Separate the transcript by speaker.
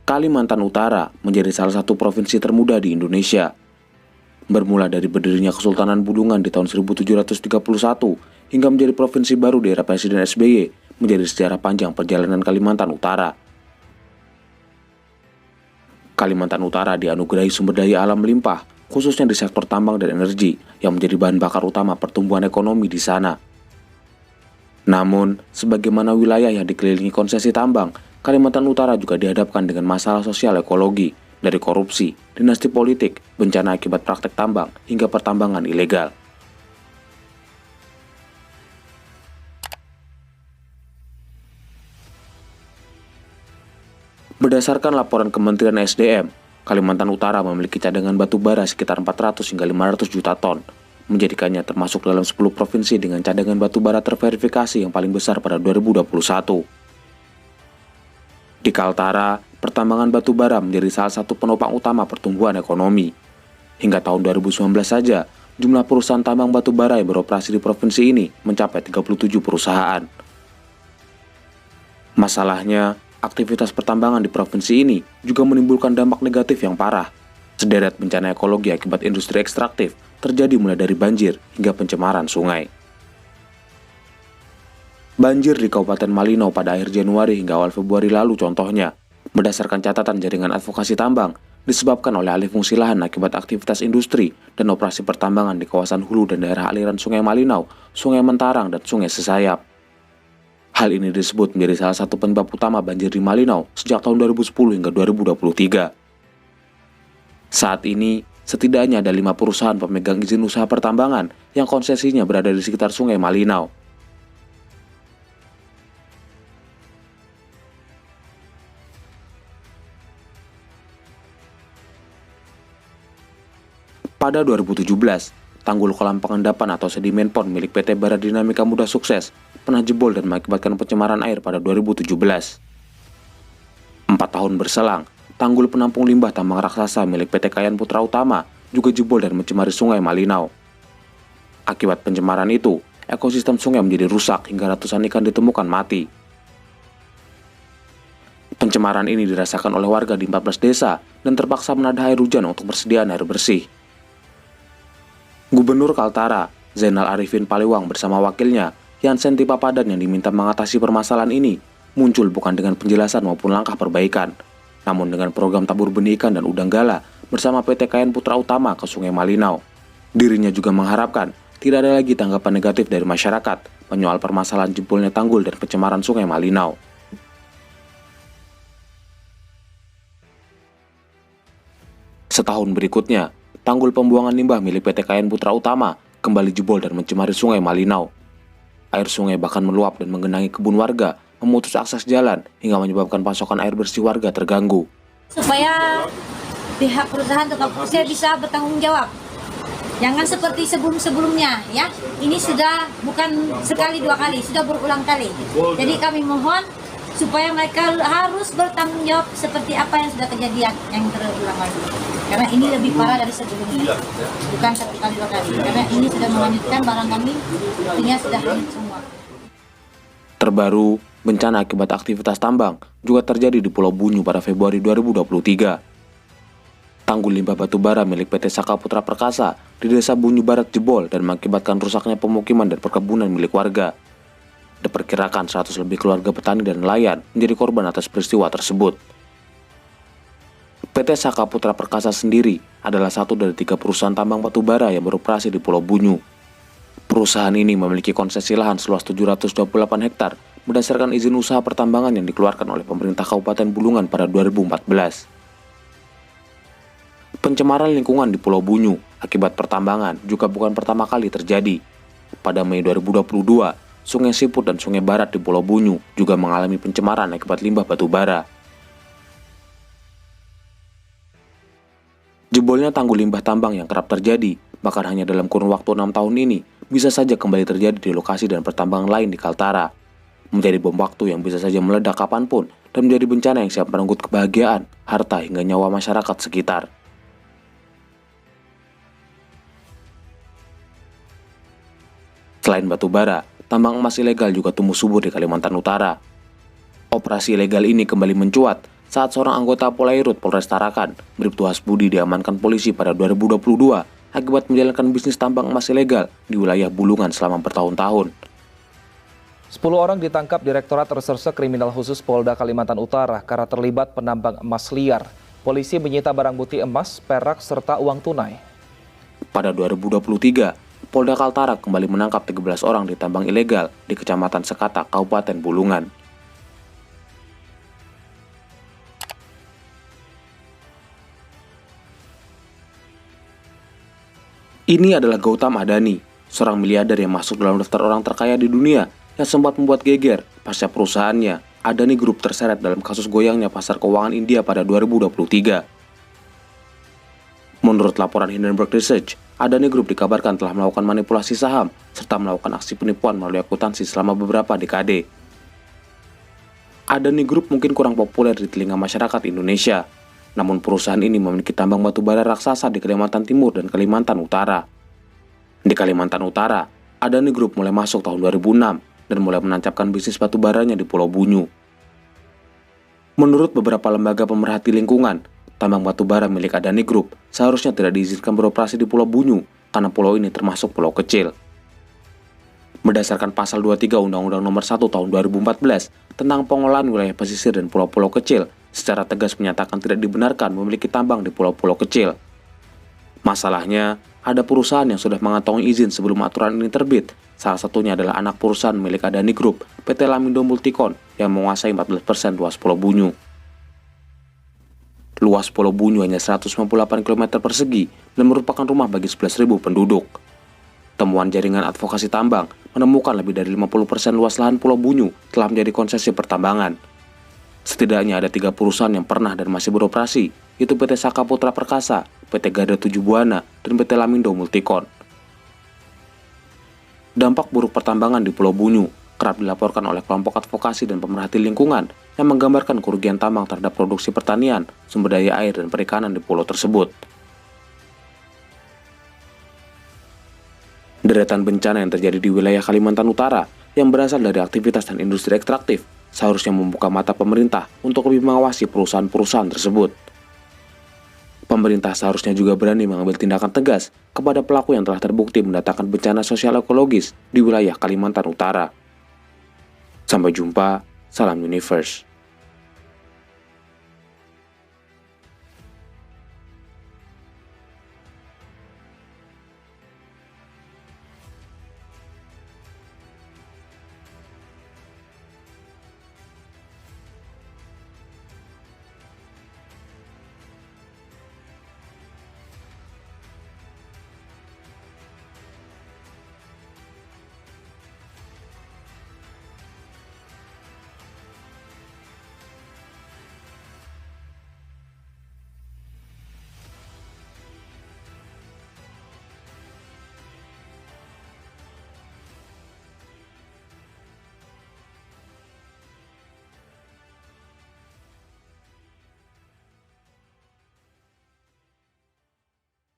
Speaker 1: Kalimantan Utara menjadi salah satu provinsi termuda di Indonesia. Bermula dari berdirinya Kesultanan Bulungan di tahun 1731 hingga menjadi provinsi baru di era Presiden SBY, menjadi sejarah panjang perjalanan Kalimantan Utara. Kalimantan Utara dianugerahi sumber daya alam melimpah, khususnya di sektor tambang dan energi, yang menjadi bahan bakar utama pertumbuhan ekonomi di sana. Namun, sebagaimana wilayah yang dikelilingi konsesi tambang, Kalimantan Utara juga dihadapkan dengan masalah sosial ekologi, dari korupsi, dinasti politik, bencana akibat praktek tambang, hingga pertambangan ilegal. Berdasarkan laporan Kementerian SDM, Kalimantan Utara memiliki cadangan batu bara sekitar 400 hingga 500 juta ton, menjadikannya termasuk dalam 10 provinsi dengan cadangan batu bara terverifikasi yang paling besar pada 2021. Di Kaltara, pertambangan batu bara menjadi salah satu penopang utama pertumbuhan ekonomi. Hingga tahun 2019 saja, jumlah perusahaan tambang batu bara yang beroperasi di provinsi ini mencapai 37 perusahaan. Masalahnya, aktivitas pertambangan di provinsi ini juga menimbulkan dampak negatif yang parah. Sederet bencana ekologi akibat industri ekstraktif terjadi mulai dari banjir hingga pencemaran sungai. Banjir di Kabupaten Malinau pada akhir Januari hingga awal Februari lalu contohnya, berdasarkan catatan jaringan advokasi tambang, disebabkan oleh alih fungsi lahan akibat aktivitas industri dan operasi pertambangan di kawasan hulu dan daerah aliran Sungai Malinau, Sungai Mentarang, dan Sungai Sesayap. Hal ini disebut menjadi salah satu penyebab utama banjir di Malinau sejak tahun 2010 hingga 2023. Saat ini, setidaknya ada 5 perusahaan pemegang izin usaha pertambangan yang konsesinya berada di sekitar Sungai Malinau. Pada 2017, tanggul kolam pengendapan atau sedimen pond milik PT Bara Dinamika Muda Sukses pernah jebol dan mengakibatkan pencemaran air pada 2017. 4 tahun berselang, tanggul penampung limbah tambang raksasa milik PT Kayan Putra Utama juga jebol dan mencemari Sungai Malinau. Akibat pencemaran itu, ekosistem sungai menjadi rusak hingga ratusan ikan ditemukan mati. Pencemaran ini dirasakan oleh warga di 14 desa dan terpaksa menadah air hujan untuk persediaan air bersih. Gubernur Kaltara, Zainal Arifin Palewang bersama wakilnya, Yansen Tipapadan yang diminta mengatasi permasalahan ini, muncul bukan dengan penjelasan maupun langkah perbaikan, namun dengan program tabur benih ikan dan udang gala bersama PT Kayan Putra Utama ke Sungai Malinau. Dirinya juga mengharapkan tidak ada lagi tanggapan negatif dari masyarakat menyoal permasalahan jebolnya tanggul dan pencemaran Sungai Malinau. Setahun berikutnya, tanggul pembuangan limbah milik PT Kayan Putra Utama kembali jebol dan mencemari Sungai Malinau. Air sungai bahkan meluap dan menggenangi kebun warga, memutus akses jalan hingga menyebabkan pasokan air bersih warga terganggu.
Speaker 2: Supaya pihak perusahaan atau saya bisa bertanggung jawab. Jangan seperti sebelum-sebelumnya ya. Ini sudah bukan sekali dua kali, sudah berulang kali. Jadi kami mohon supaya mereka harus bertanggung jawab seperti apa yang sudah kejadian yang terulang lagi. Karena ini lebih parah dari sebelumnya, bukan satu kali dua kali. Karena ini sudah menghanyutkan barang kami, artinya sudah hanyut semua.
Speaker 1: Terbaru, bencana akibat aktivitas tambang juga terjadi di Pulau Bunyu pada Februari 2023. Tanggul limbah batu bara milik PT Saka Putra Perkasa di Desa Bunyu Barat jebol dan mengakibatkan rusaknya pemukiman dan perkebunan milik warga. Diperkirakan 100 lebih keluarga petani dan nelayan menjadi korban atas peristiwa tersebut. PT Saka Putra Perkasa sendiri adalah satu dari 3 perusahaan tambang batu bara yang beroperasi di Pulau Bunyu. Perusahaan ini memiliki konsesi lahan seluas 728 hektar berdasarkan izin usaha pertambangan yang dikeluarkan oleh pemerintah Kabupaten Bulungan pada 2014. Pencemaran lingkungan di Pulau Bunyu akibat pertambangan juga bukan pertama kali terjadi. Pada Mei 2022, Sungai Siput dan Sungai Barat di Pulau Bunyu juga mengalami pencemaran akibat limbah batu bara. Jebolnya tanggul limbah tambang yang kerap terjadi, bahkan hanya dalam kurun waktu 6 tahun ini, bisa saja kembali terjadi di lokasi dan pertambangan lain di Kaltara. Menjadi bom waktu yang bisa saja meledak kapanpun dan menjadi bencana yang siap merenggut kebahagiaan, harta hingga nyawa masyarakat sekitar. Selain batu bara, tambang emas ilegal juga tumbuh subur di Kalimantan Utara. Operasi ilegal ini kembali mencuat saat seorang anggota Polairut Polres Tarakan, Bribtu Hasbudi diamankan polisi pada 2022 akibat menjalankan bisnis tambang emas ilegal di wilayah Bulungan selama bertahun-tahun.
Speaker 3: 10 orang ditangkap Direktorat Reserse Kriminal Khusus Polda Kalimantan Utara karena terlibat penambang emas liar. Polisi menyita barang bukti emas, perak, serta uang tunai.
Speaker 1: Pada 2023, Polda Kaltara kembali menangkap 13 orang di tambang ilegal di Kecamatan Sekata, Kabupaten Bulungan. Ini adalah Gautam Adani, seorang miliarder yang masuk dalam daftar orang terkaya di dunia yang sempat membuat geger pasca perusahaannya, Adani Group, terseret dalam kasus goyangnya pasar keuangan India pada 2023. Menurut laporan Hindenburg Research, Adani Group dikabarkan telah melakukan manipulasi saham serta melakukan aksi penipuan melalui akuntansi selama beberapa dekade. Adani Group mungkin kurang populer di telinga masyarakat Indonesia, namun perusahaan ini memiliki tambang batu bara raksasa di Kalimantan Timur dan Kalimantan Utara. Di Kalimantan Utara, Adani Group mulai masuk tahun 2006 dan mulai menancapkan bisnis batu baranya di Pulau Bunyu. Menurut beberapa lembaga pemerhati lingkungan, tambang batu bara milik Adani Group seharusnya tidak diizinkan beroperasi di Pulau Bunyu karena pulau ini termasuk pulau kecil. Berdasarkan pasal 23 Undang-Undang Nomor 1 Tahun 2014 tentang pengolahan wilayah pesisir dan pulau-pulau kecil, secara tegas menyatakan tidak dibenarkan memiliki tambang di pulau-pulau kecil. Masalahnya, ada perusahaan yang sudah mengantongi izin sebelum aturan ini terbit. Salah satunya adalah anak perusahaan milik Adani Group, PT Lamindo Multicon, yang menguasai 14% luas Pulau Bunyu. Luas Pulau Bunyu hanya 198 km persegi dan merupakan rumah bagi 11.000 penduduk. Temuan jaringan advokasi tambang menemukan lebih dari 50% luas lahan Pulau Bunyu telah menjadi konsesi pertambangan. Setidaknya ada 3 perusahaan yang pernah dan masih beroperasi, yaitu PT Saka Putra Perkasa, PT Garda 7 Buana, dan PT Lamindo Multicon. Dampak buruk pertambangan di Pulau Bunyu kerap dilaporkan oleh kelompok advokasi dan pemerhati lingkungan yang menggambarkan kerugian tambang terhadap produksi pertanian, sumber daya air, dan perikanan di pulau tersebut. Deretan bencana yang terjadi di wilayah Kalimantan Utara yang berasal dari aktivitas dan industri ekstraktif seharusnya membuka mata pemerintah untuk lebih mengawasi perusahaan-perusahaan tersebut. Pemerintah seharusnya juga berani mengambil tindakan tegas kepada pelaku yang telah terbukti mendatangkan bencana sosial ekologis di wilayah Kalimantan Utara. Sampai jumpa, salam Universe.